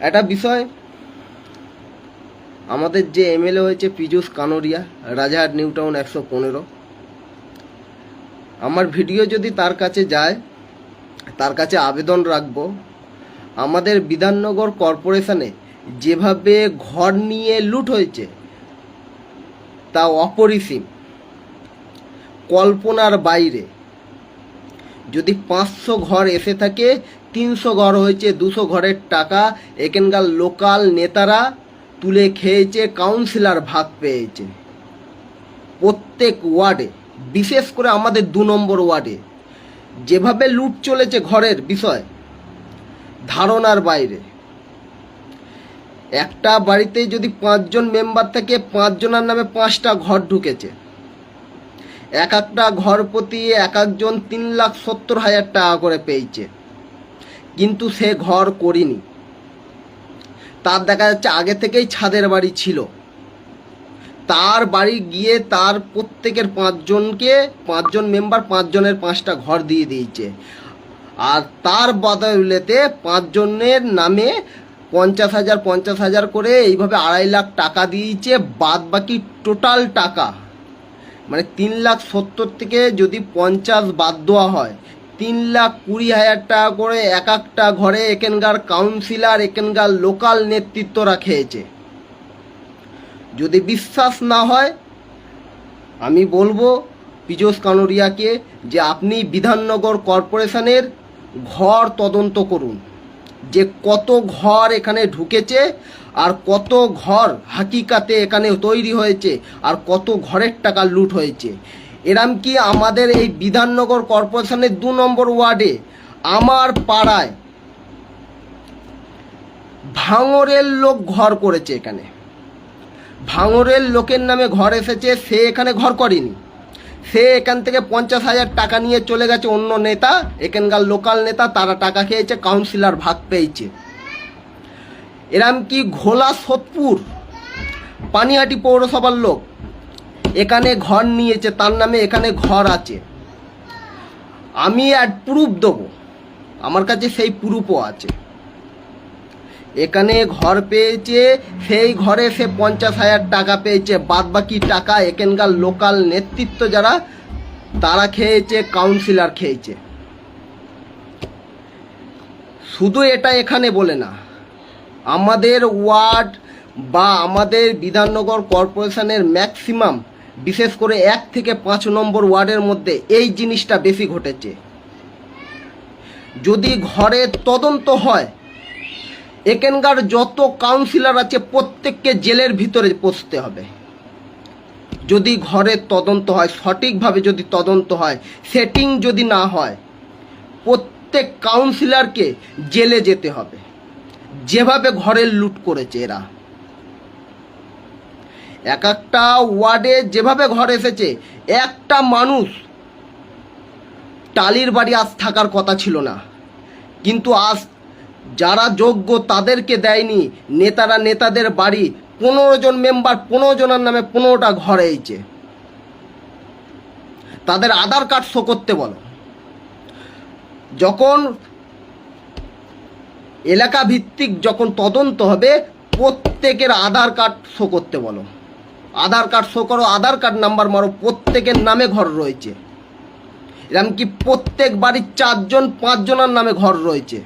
একটা বিষয়, আমাদের যে এমএলএ হয়েছে পীযূষ কানোরিয়া, রাজারহাট নিউ টাউন 115, আমার ভিডিও যদি তার কাছে যায়, তার কাছে আবেদন রাখবো, আমাদের বিধাননগর কর্পোরেশনে যেভাবে ঘর নিয়ে লুট হয়েছে তা অপরিসীম, কল্পনার বাইরে। যদি 500 ঘর এসে থাকে, 300 ঘর হয়েছে, 200 ঘরের টাকা এখানকার লোকাল নেতারা তুলে খেয়েছে, কাউন্সিলর ভাগ পেয়েছে। প্রত্যেক ওয়ার্ডে, বিশেষ করে আমাদের 2 নম্বর ওয়ার্ডে যেভাবে লুট চলেছে ঘরের বিষয়, ধারণার বাইরে। একটা বাড়িতে যদি 5 জন মেম্বার থাকে, 5 জনের নামে 5টা ঘর ঢুকেছে। এক একটা ঘর প্রতি এক একজন 3,70,000 টাকা করে পেয়েছে, কিন্তু সে ঘর করিনি। তার দেখা যাচ্ছে আগে থেকেই ছাদের বাড়ি ছিল, তার বাড়ি গিয়ে তার প্রত্যেকের 5 জনকে, 5 জন মেম্বার 5 জনের 5টা ঘর দিয়ে দিয়েছে। আর তার বদলেতে 5 জনের নামে 50,000 করে এইভাবে 2.5 লাখ টাকা দিয়েছে। বাদ বাকি টোটাল টাকা মানে 3,70,000 থেকে যদি 50 বাদ দেওয়া হয়, 3,20,000 টাকা করে এক একটা ঘরে এখানকার কাউন্সিলর, এখানকার লোকাল নেতৃত্বরা খেয়েছে। যদি বিশ্বাস না হয়, আমি বলবো পীযূষ কানোরিয়াকে যে আপনি বিধাননগর কর্পোরেশনের ঘর তদন্ত করুন, যে কত ঘর এখানে ঢুকেছে আর কত ঘর হাকিকাতে এখানে তৈরি হয়েছে আর কত ঘরের টাকা লুট হয়েছে। এরম কি আমাদের এই বিধাননগর কর্পোরেশনের 2 নম্বর ওয়ার্ডে, আমার পাড়ায় ভাঙরের লোক ঘর করেছে। এখানে ভাঙরের লোকের নামে ঘর এসেছে, সে এখানে ঘর করেনি, সে এখান থেকে 50,000 টাকা নিয়ে চলে গেছে অন্য নেতা, এখানকার লোকাল নেতা, তারা টাকা খেয়েছে, কাউন্সিলর ভাগ পেয়েছে। এরম কি ঘোলা সোদপুর পানিহাটি পৌরসভার লোক এখানে ঘর নিয়েছে, তার নামে এখানে ঘর আছে। আমি প্রুফ দেবো, আমার কাছে সেই প্রুফও আছে। এখানে ঘর পেয়েছে, সেই ঘরে সে 50,000 টাকা পেয়েছে, বাদ বাকি টাকা এখানকার লোকাল নেতৃত্ব যারা, তারা খেয়েছে, কাউন্সিলর খেয়েছে। শুধু এটা এখানে বলে না, আমাদের ওয়ার্ড বা আমাদের বিধাননগর কর্পোরেশনের ম্যাক্সিমাম, বিশেষ করে 1 থেকে 5 নম্বর ওয়ার্ডের মধ্যে এই জিনিসটা বেশি ঘটেছে। যদি ঘরে তদন্ত হয়, এখানকার যত কাউন্সিলর আছে প্রত্যেককে জেলের ভিতরে পৌঁছতে হবে। যদি ঘরে তদন্ত হয়, সঠিকভাবে যদি তদন্ত হয়, সেটিং যদি না হয়, প্রত্যেক কাউন্সিলরকে জেলে যেতে হবে। যেভাবে ঘরের লুট করেছে এরা, এক একটা ওয়ার্ডে যেভাবে ঘর এসেছে, একটা মানুষ টালির বাড়ি আজ থাকার কথা ছিল না, কিন্তু আজ যারা যোগ্য তাদেরকে দেয়নি নেতারা, নেতাদের বাড়ি 15 জন মেম্বার, 15 জনের নামে 15টা ঘর হয়েছে। তাদের আধার কার্ড শো করতে বলো। যখন এলাকা ভিত্তিক যখন তদন্ত হবে, প্রত্যেকের আধার কার্ড শো করতে বলো। আধার কার্ড শো করো, আধার কার্ড নাম্বার মারো, প্রত্যেকের নামে ঘর রয়েছে। এরকম কি প্রত্যেক বাড়ির 4 জন 5 জনের নামে ঘর রয়েছে।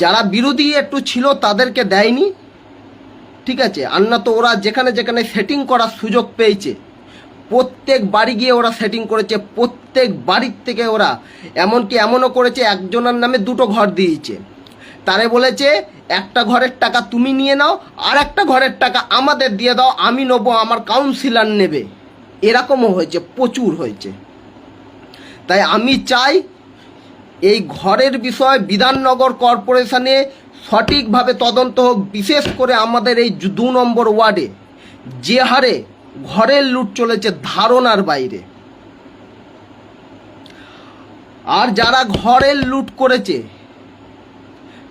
যারা বিরোধী একটু ছিল তাদেরকে দেয়নি, ঠিক আছে, আর না তো ওরা যেখানে যেখানে সেটিং করার সুযোগ পেয়েছে, প্রত্যেক বাড়ি গিয়ে ওরা সেটিং করেছে। প্রত্যেক বাড়ির থেকে ওরা এমনকি এমনও করেছে, একজনের নামে 2টো ঘর দিয়েছে। তারে বলেছে একটা ঘরের টাকা তুমি নিয়ে নাও, আর একটা ঘরের টাকা আমাদের দিয়ে দাও, আমি নেবো, আমার কাউন্সিলর নেবে। এরকমও হয়েছে, প্রচুর হয়েছে। তাই আমি চাই এই ঘরের বিষয় বিধাননগর কর্পোরেশনে সঠিকভাবে তদন্ত হোক। বিশেষ করে আমাদের এই 2 নম্বর ওয়ার্ডে যে হারে ঘরের লুট চলেছে, ধারণার বাইরে। আর যারা ঘরের লুট করেছে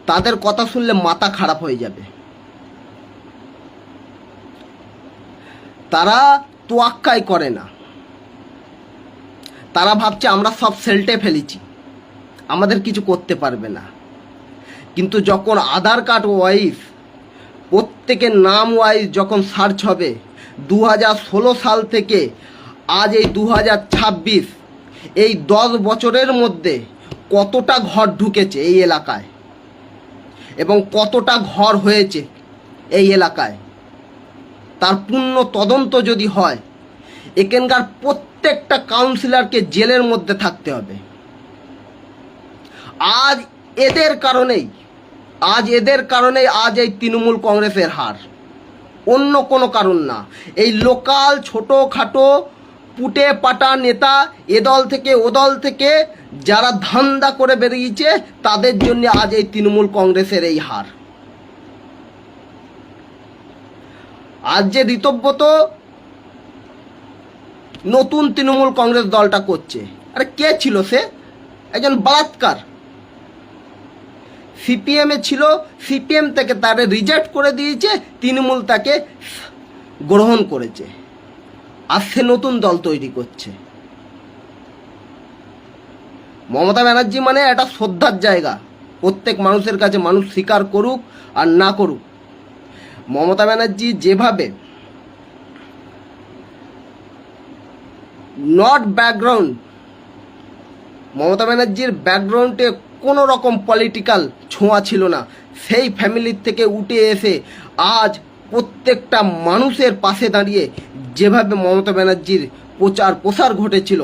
তাদের কথা শুনলে মাথা খারাপ হয়ে যাবে। তারা তোয়াক্কাই করে না, তারা ভাবছে আমরা সব সেলটে ফেলেছি, আমাদের কিছু করতে পারবে না। কিন্তু যখন আধার কার্ড ওয়াইজ প্রত্যেকের নাম ওয়াইজ যখন সার্চ হবে 2016 সাল থেকে আজ এই 2026, এই 10 বছরের মধ্যে কতটা ঘর ঢুকেছে এই এলাকায় এবং কতটা ঘর হয়েছে এই এলাকায়, তার পূর্ণ তদন্ত যদি হয়, এখানকার প্রত্যেকটা কাউন্সিলরকে জেলের মধ্যে থাকতে হবে। আজ এদের কারণেই আজ এই তৃণমূল কংগ্রেসের হার, অন্য কোনো কারণ না। এই লোকাল ছোটোখাটো পুটে পাটা নেতা এ দল থেকে ও দল থেকে যারা ধান্দা করে বেরিয়েছে, তাদের জন্য আজ এই তৃণমূল কংগ্রেসের এই হার। আজ যে ঋতব্রত নতুন তৃণমূল কংগ্রেস দলটা করছে, আরে কে ছিল সে? একজন বলাৎকার। সিপিএমে ছিল, সিপিএম থেকে তারে রিজেক্ট করে দিয়েছে, তৃণমূল তাকে গ্রহণ করেছে, আর সে নতুন দল তৈরি করছে। মমতা ব্যানার্জি মানে এটা শ্রদ্ধার জায়গা, প্রত্যেক মানুষের কাছে, মানুষ স্বীকার করুক আর না করুক। মমতা ব্যানার্জি যেভাবে মমতা ব্যানার্জির ব্যাকগ্রাউন্ডে কোনো রকম পলিটিক্যাল ছোঁয়া ছিল না। সেই ফ্যামিলির থেকে উঠে এসে আজ প্রত্যেকটা মানুষের পাশে দাঁড়িয়ে যেভাবে মমতা ব্যানার্জির প্রচার প্রসার ঘটেছিল,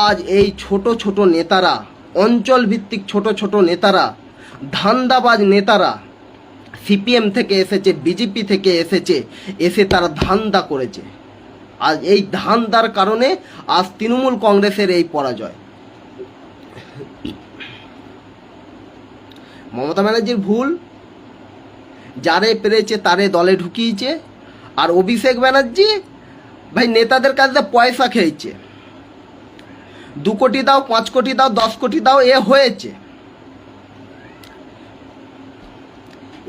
আজ এই ছোট ছোট নেতারা, অঞ্চল ভিত্তিক ছোট ছোট নেতারা, ধান্দাবাজ নেতারা, সিপিএম থেকে এসেছে, বিজেপি থেকে এসে তারা ধান্দা করেছে। আজ এই ধান্দার কারণে আজ তৃণমূল কংগ্রেসের এই পরাজয়। মমতা ব্যানার্জির ভুল, যারে পেরেছে তারে দলে ঢুকিয়েছে। আর অভিষেক ব্যানার্জি ভাই নেতাদের কাছে পয়সা খেয়েছে, 2 কোটি দাও, 5 কোটি দাও, 10 কোটি দাও, এ হয়েছে।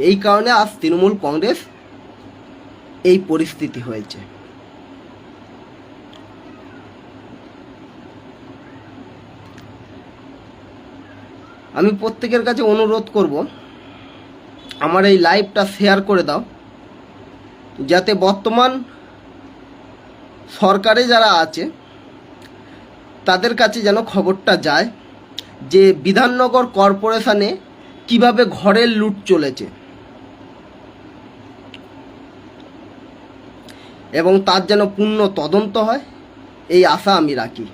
এই কারণে আজ তৃণমূল কংগ্রেস এই পরিস্থিতি হয়েছে। আমি প্রত্যেকের কাছে অনুরোধ করব, আমার এই লাইভটা শেয়ার করে দাও, যাতে বর্তমান সরকারে যারা আছে তাদের কাছে যেন খবরটা যায় যে বিধাননগর কর্পোরেশনে কিভাবে ঘরের লুট চলেছে, এবং তার যেন পূর্ণ তদন্ত হয়, এই আশা আমি রাখি।